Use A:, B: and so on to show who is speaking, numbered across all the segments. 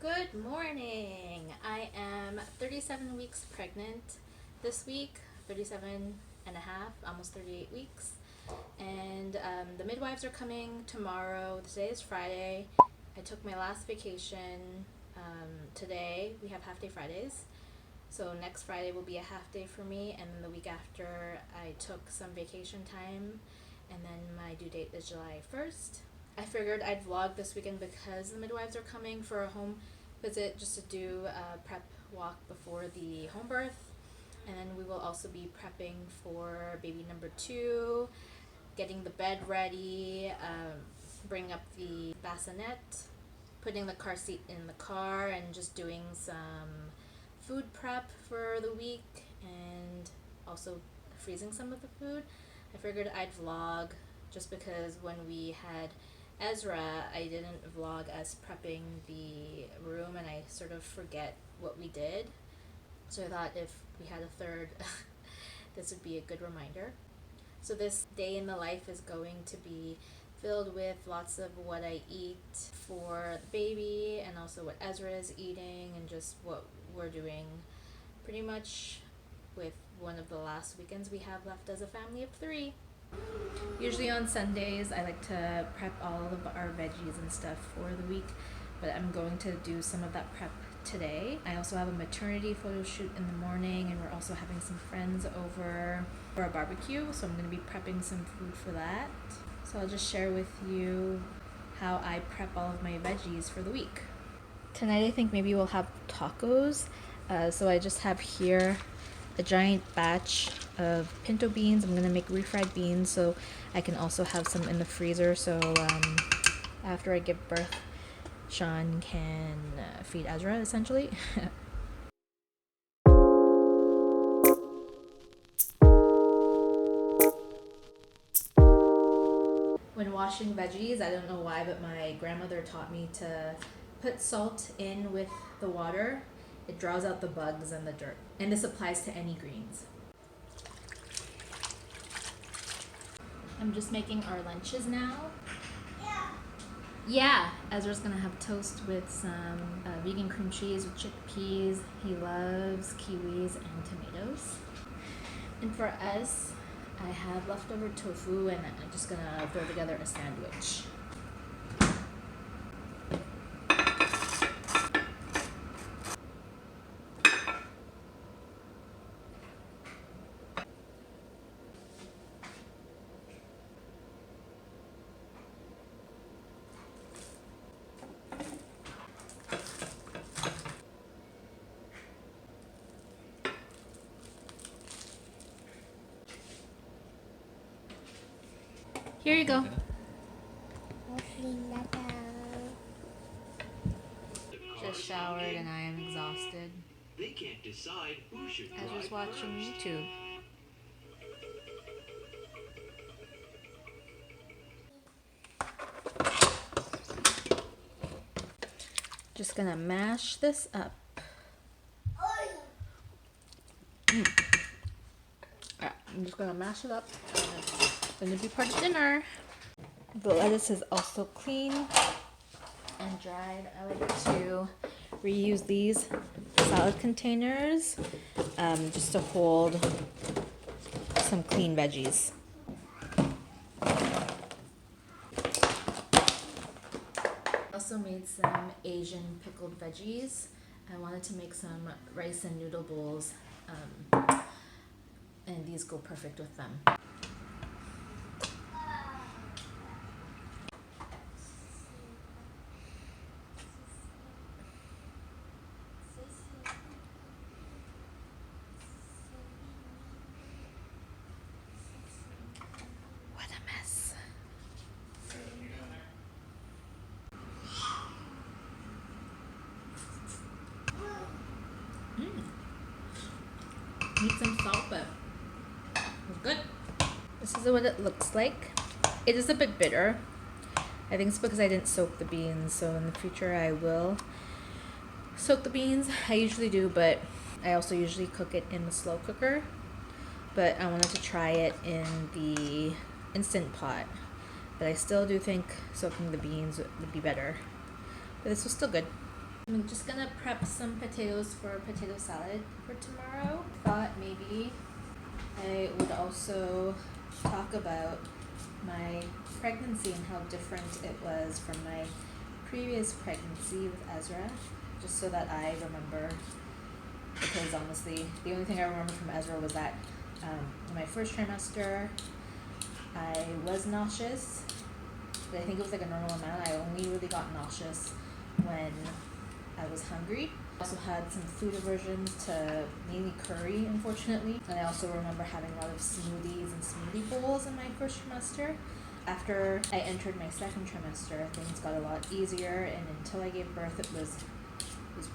A: Good morning. I am 37 weeks pregnant this week, 37 and a half, almost 38 weeks. And the midwives are coming tomorrow. Today is Friday. I took my last vacation today. We have half day Fridays. So next Friday will be a half day for me, and then the week after I took some vacation time, and then my due date is July 1st. I figured I'd vlog this weekend because the midwives are coming for a home visit just to do a prep walk before the home birth. And then we will also be prepping for baby number 2, getting the bed ready, bringing up the bassinet, putting the car seat in the car, and just doing some food prep for the week and also freezing some of the food. I figured I'd vlog just because when we had Ezra, I didn't vlog us prepping the room and I sort of forget what we did. So I thought if we had a third, this would be a good reminder. So this day in the life is going to be filled with lots of what I eat for the baby and also what Ezra is eating and just what we're doing pretty much with one of the last weekends we have left as a family of 3. Usually on Sundays I like to prep all of our veggies and stuff for the week, but I'm going to do some of that prep today. I also have a maternity photo shoot in the morning, and we're also having some friends over for a barbecue, so I'm going to be prepping some food for that. So I'll just share with you how I prep all of my veggies for the week. Tonight I think maybe we'll have tacos. So I just have here a giant batch of pinto beans. I'm gonna make refried beans so I can also have some in the freezer, so after I give birth Sean can feed Ezra essentially. When washing veggies, I don't know why, but my grandmother taught me to put salt in with the water. It draws out the bugs and the dirt. And this applies to any greens. I'm just making our lunches now. Yeah, Ezra's gonna have toast with some vegan cream cheese with chickpeas. He loves kiwis and tomatoes. And for us, I have leftover tofu and I'm just gonna throw together a sandwich. Here you go. Just showered and I am exhausted. They can't decide who should drive. I was just watching YouTube. Just gonna mash this up. Yeah, I'm just gonna mash it up. It's gonna be part of dinner. The lettuce is also clean and dried. I like to reuse these salad containers just to hold some clean veggies. Also made some Asian pickled veggies. I wanted to make some rice and noodle bowls, and these go perfect with them. What a mess. Need some salt, but it's good. This is what it looks like. It is a bit bitter. I think it's because I didn't soak the beans, so in the future I will soak the beans. I usually do, but I also usually cook it in the slow cooker. But I wanted to try it in the Instant Pot. But I still do think soaking the beans would be better. But this was still good. I'm just gonna prep some potatoes for potato salad for tomorrow. Thought maybe I would also talk about my pregnancy and how different it was from my previous pregnancy with Ezra, just so that I remember, because honestly the only thing I remember from Ezra was that in my first trimester I was nauseous, but I think it was like a normal amount. I only really got nauseous when I was hungry. I also had some food aversions to mainly curry, unfortunately. And I also remember having a lot of smoothies and smoothie bowls in my first trimester. After I entered my second trimester, things got a lot easier, and until I gave birth, it was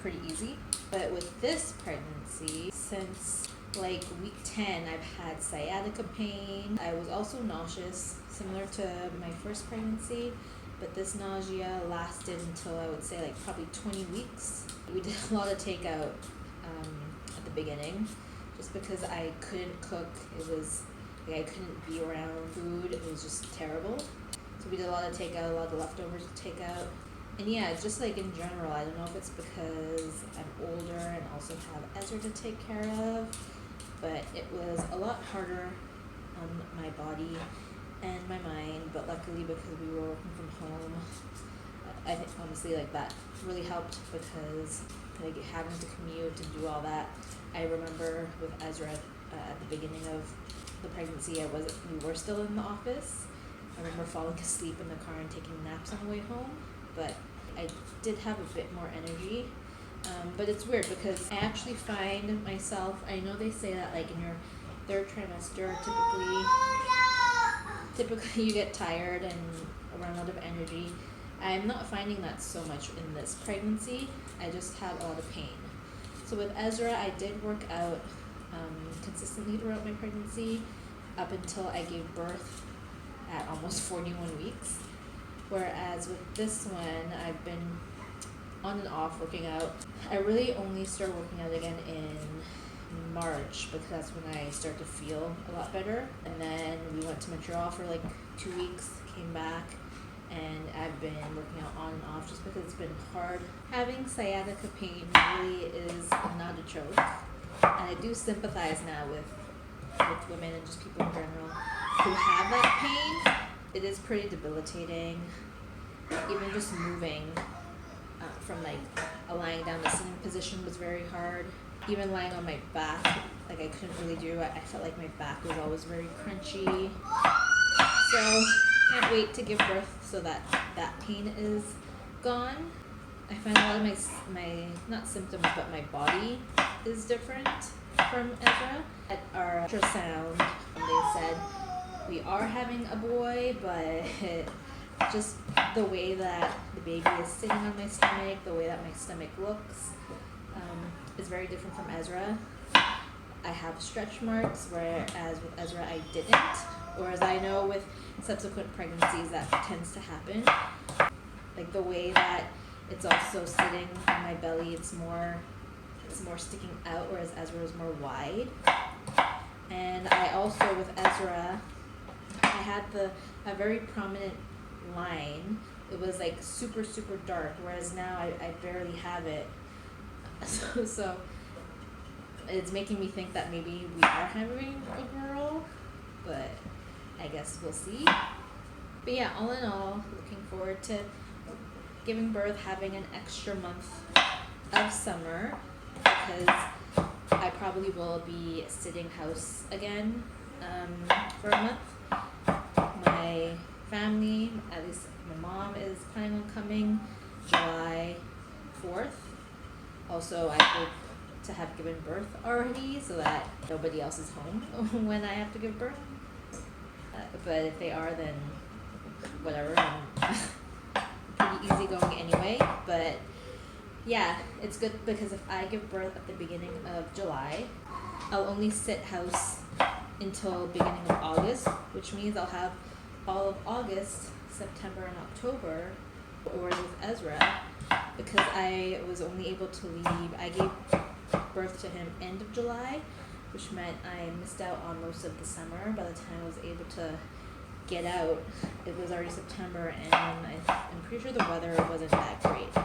A: pretty easy. But with this pregnancy, since like week 10, I've had sciatica pain. I was also nauseous, similar to my first pregnancy, but this nausea lasted until I would say like probably 20 weeks. We did a lot of takeout at the beginning, just because I couldn't cook. It was like I couldn't be around food. It was just terrible. So we did a lot of takeout, a lot of leftovers to take out. And yeah, just like in general, I don't know if it's because I'm older and also have Ezra to take care of, but it was a lot harder on my body and my mind. But luckily, because we were working from home, I think honestly like that really helped, because like having to commute and do all that. I remember with Ezra at the beginning of the pregnancy, we were still in the office. I remember falling asleep in the car and taking naps on the way home, but I did have a bit more energy. But it's weird because I actually find myself, I know they say that like in your third trimester, typically you get tired and run out of energy. I'm not finding that so much in this pregnancy. I just have a lot of pain. So with Ezra, I did work out consistently throughout my pregnancy up until I gave birth at almost 41 weeks. Whereas with this one, I've been on and off working out. I really only started working out again in March, because that's when I started to feel a lot better. And then we went to Montreal for like 2 weeks, came back, and I've been working out on and off just because it's been hard. Having sciatica pain really is not a joke. And I do sympathize now with women and just people in general who have that pain. It is pretty debilitating. Even just moving from like a lying down to sitting position was very hard. Even lying on my back, like I couldn't really do. I felt like my back was always very crunchy. So can't wait to give birth so that pain is gone. I find a lot of my not symptoms, but my body is different from Ezra. At our ultrasound, they said we are having a boy, but just the way that the baby is sitting on my stomach, the way that my stomach looks, is very different from Ezra. I have stretch marks, whereas with Ezra I didn't. Whereas I know with subsequent pregnancies that tends to happen. Like the way that it's also sitting on my belly, it's more sticking out, whereas Ezra is more wide. And I also, with Ezra, I had a very prominent line. It was like super, super dark, whereas now I barely have it. So it's making me think that maybe we are having a girl, but I guess we'll see. But yeah, all in all, looking forward to giving birth, having an extra month of summer, because I probably will be sitting house again for a month. My family, at least my mom, is planning on coming July 4th. Also, I hope to have given birth already so that nobody else is home when I have to give birth. But if they are, then whatever. I'm pretty easygoing anyway. But yeah, it's good because if I give birth at the beginning of July, I'll only sit house until beginning of August, which means I'll have all of August, September, and October. Whereas with Ezra, because I was only able to leave, I gave birth to him end of July, which meant I missed out on most of the summer. By the time I was able to get out, it was already September, and I'm pretty sure the weather wasn't that great.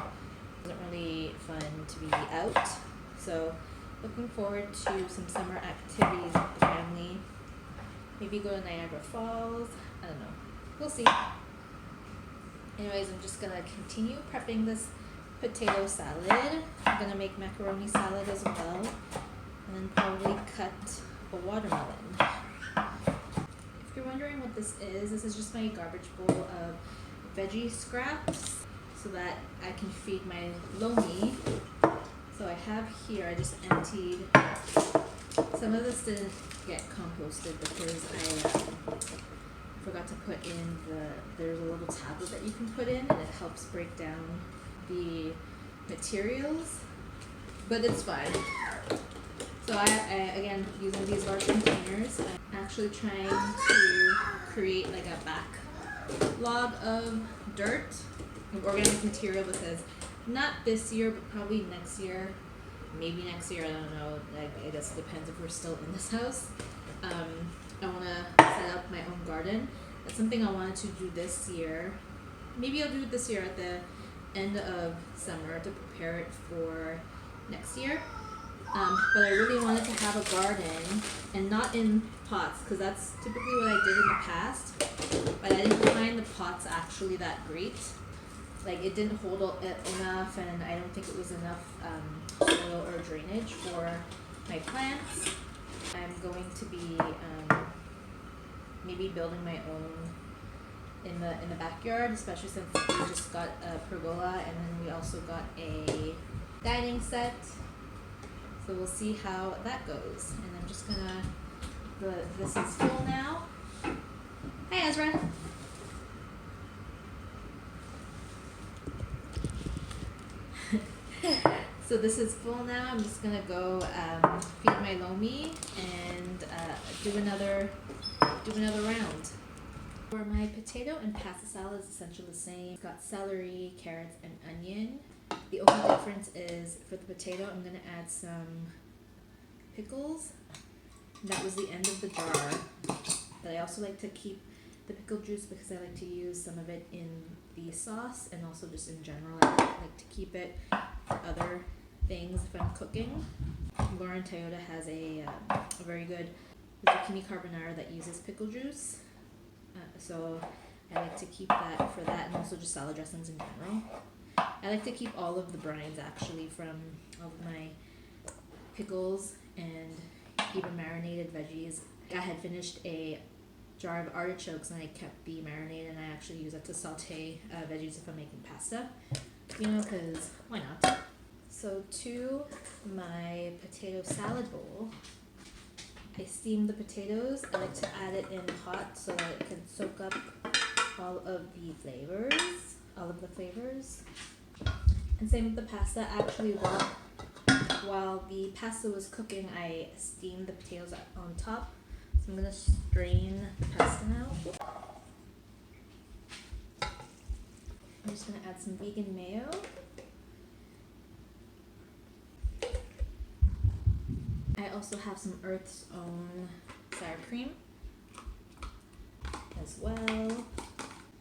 A: It wasn't really fun to be out. So looking forward to some summer activities with the family. Maybe go to Niagara Falls. I don't know. We'll see. Anyways, I'm just gonna continue prepping this potato salad. I'm gonna make macaroni salad as well. And then probably cut a watermelon. If you're wondering what this is just my garbage bowl of veggie scraps so that I can feed my lomi. So I have here, I just emptied, some of this didn't get composted because I forgot to put in there's a little tablet that you can put in and it helps break down the materials, but it's fine. So I again, using these large containers, I'm actually trying to create like a backlog of dirt, organic material, because not this year, but probably next year, maybe next year, I don't know, I guess it depends if we're still in this house. I want to set up my own garden. That's something I wanted to do this year. Maybe I'll do it this year at the end of summer to prepare it for next year. But I really wanted to have a garden and not in pots, because that's typically what I did in the past. But I didn't find the pots actually that great. Like, it didn't hold enough, and I don't think it was enough soil or drainage for my plants. I'm going to be maybe building my own in the backyard, especially since we just got a pergola, and then we also got a dining set. So we'll see how that goes. And I'm just gonna, this is full now. Hi, Ezra. So this is full now. I'm just gonna go feed my lomi and do another round. For my potato and pasta salad is essentially the same. It's got celery, carrots, and onion. The only difference is for the potato, I'm gonna add some pickles. That was the end of the jar. But I also like to keep the pickle juice because I like to use some of it in the sauce, and also just in general I like to keep it for other things if I'm cooking. Lauren Toyota has a very good zucchini carbonara that uses pickle juice. So I like to keep that for that, and also just salad dressings in general. I like to keep all of the brines actually from all of my pickles and even marinated veggies. I had finished a jar of artichokes and I kept the marinade, and I actually use it to saute veggies if I'm making pasta, you know, because why not? So to my potato salad bowl, I steam the potatoes. I like to add it in hot so that it can soak up all of the flavors. And same with the pasta. Actually, while the pasta was cooking, I steamed the potatoes on top. So I'm gonna strain the pasta now. I'm just gonna add some vegan mayo. I also have some Earth's Own sour cream as well.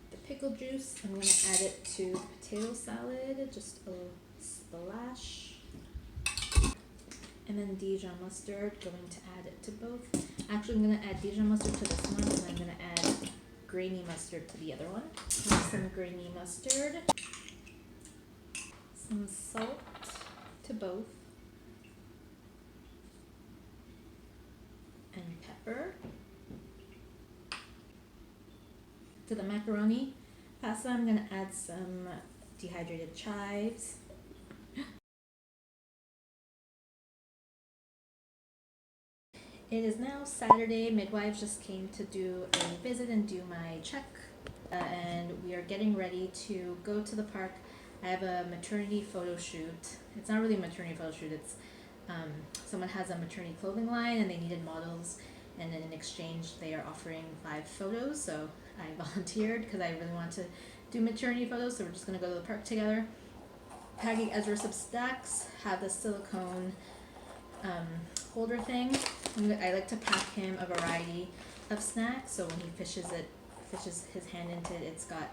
A: The pickle juice, I'm going to add it to the potato salad, just a little splash. And then Dijon mustard, going to add it to both. Actually, I'm going to add Dijon mustard to this one, and I'm going to add grainy mustard to the other one. Some grainy mustard, some salt to both, and pepper. To the macaroni pasta, I'm going to add some dehydrated chives. It is now Saturday. Midwives just came to do a visit and do my check, and we are getting ready to go to the park. I have a maternity photo shoot. It's not really a maternity photo shoot, it's someone has a maternity clothing line and they needed models, and then in exchange they are offering 5 photos, so I volunteered because I really want to do maternity photos, so we're just going to go to the park together. Packing Ezra some snacks, have the silicone holder thing. I like to pack him a variety of snacks, so when he fishes his hand into it, it's got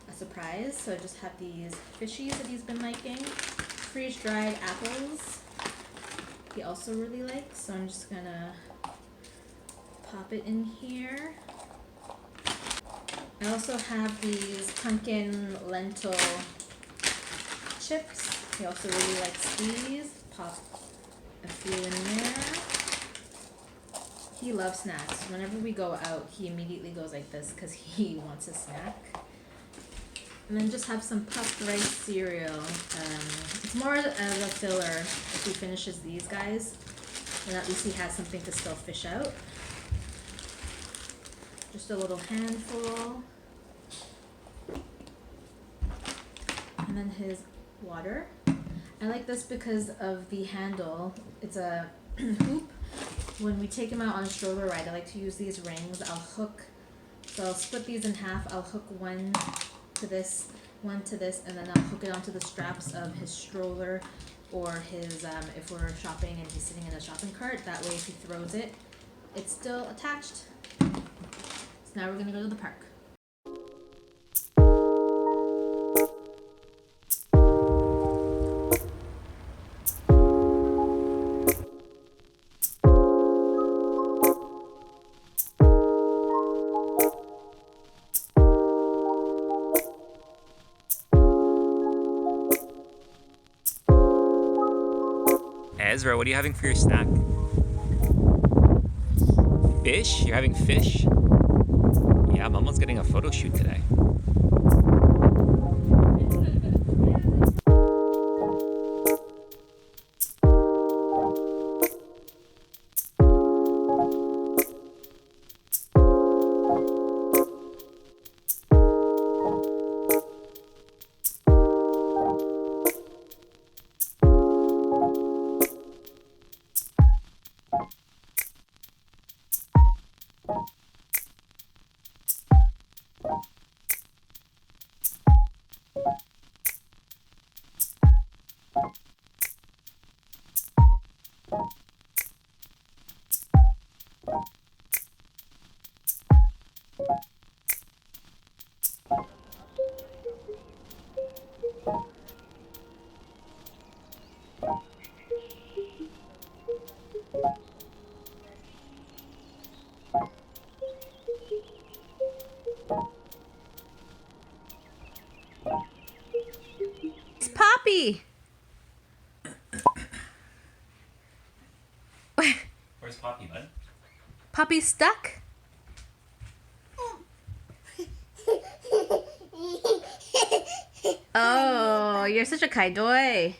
A: a surprise. So I just have these fishies that he's been liking. Freeze-dried apples he also really likes, so I'm just gonna pop it in here. I also have these pumpkin lentil chips. He also really likes these. Pop a few in there. He loves snacks. Whenever we go out, he immediately goes like this because he wants a snack. And then just have some puffed rice cereal. It's more as a filler if he finishes these guys. And at least he has something to still fish out. Just a little handful. And then his water. I like this because of the handle. It's a hoop. When we take him out on a stroller ride, I like to use these rings. So I'll split these in half. I'll hook one to this, one to this, and then I'll hook it onto the straps of his stroller or his, if we're shopping and he's sitting in a shopping cart. That way if he throws it, it's still attached. So now we're gonna go to the park.
B: Ezra, what are you having for your snack? Fish? You're having fish? Yeah, Mama's getting a photo shoot today.
A: It's Poppy!
B: Where's Poppy, bud?
A: Poppy's stuck? Oh, you're such a kaidoy.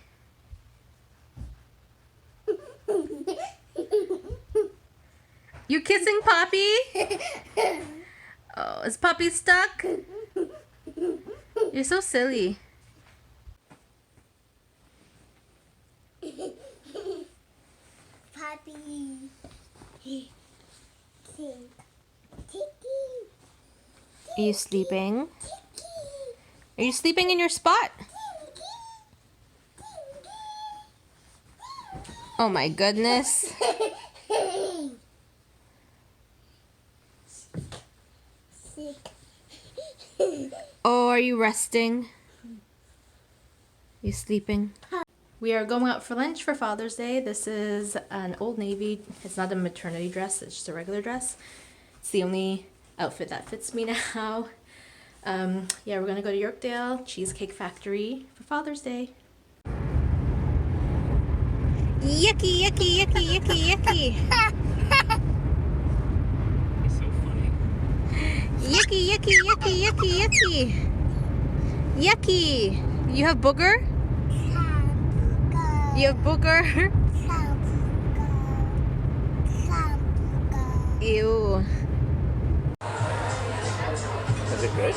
A: You kissing Poppy? Oh, is Poppy stuck? You're so silly.
C: Poppy.
A: Are you sleeping? Are you sleeping in your spot? Oh my goodness. Oh, are you resting? You sleeping? We are going out for lunch for Father's Day. This is an Old Navy. It's not a maternity dress, it's just a regular dress. It's the only outfit that fits me now. Yeah, we're gonna go to Yorkdale Cheesecake Factory for Father's Day. Yucky, yucky, yucky, yucky, yucky.
B: You're so funny.
A: Yucky, yucky, yucky, yucky, yucky. Yucky. You have booger? You have booger? Ew.
B: Is it good?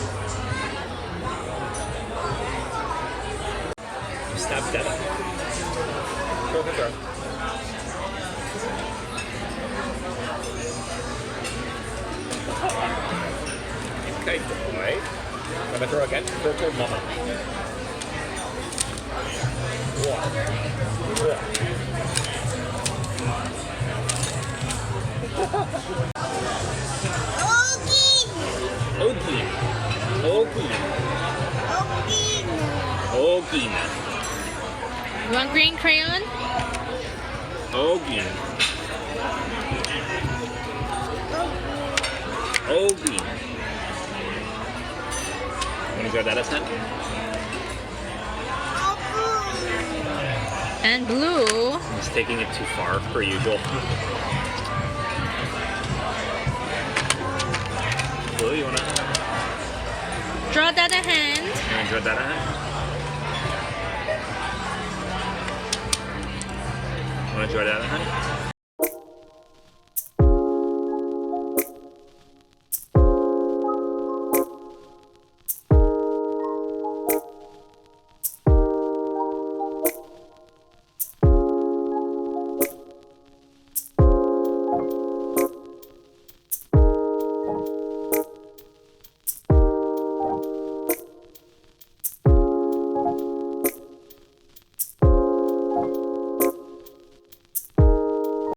B: You stabbed Detta. Go, go, go. Okay, boy. Gonna throw again. Throw toward Mama. Ogie. Ogie.
A: You want green crayon?
B: Oh, green. Oh, green. Want to draw that as hand?
A: And blue.
B: He's taking it too far, per usual. Blue, you wanna?
A: Draw that a hand.
B: You wanna draw that a hand? Wanna draw that a hand?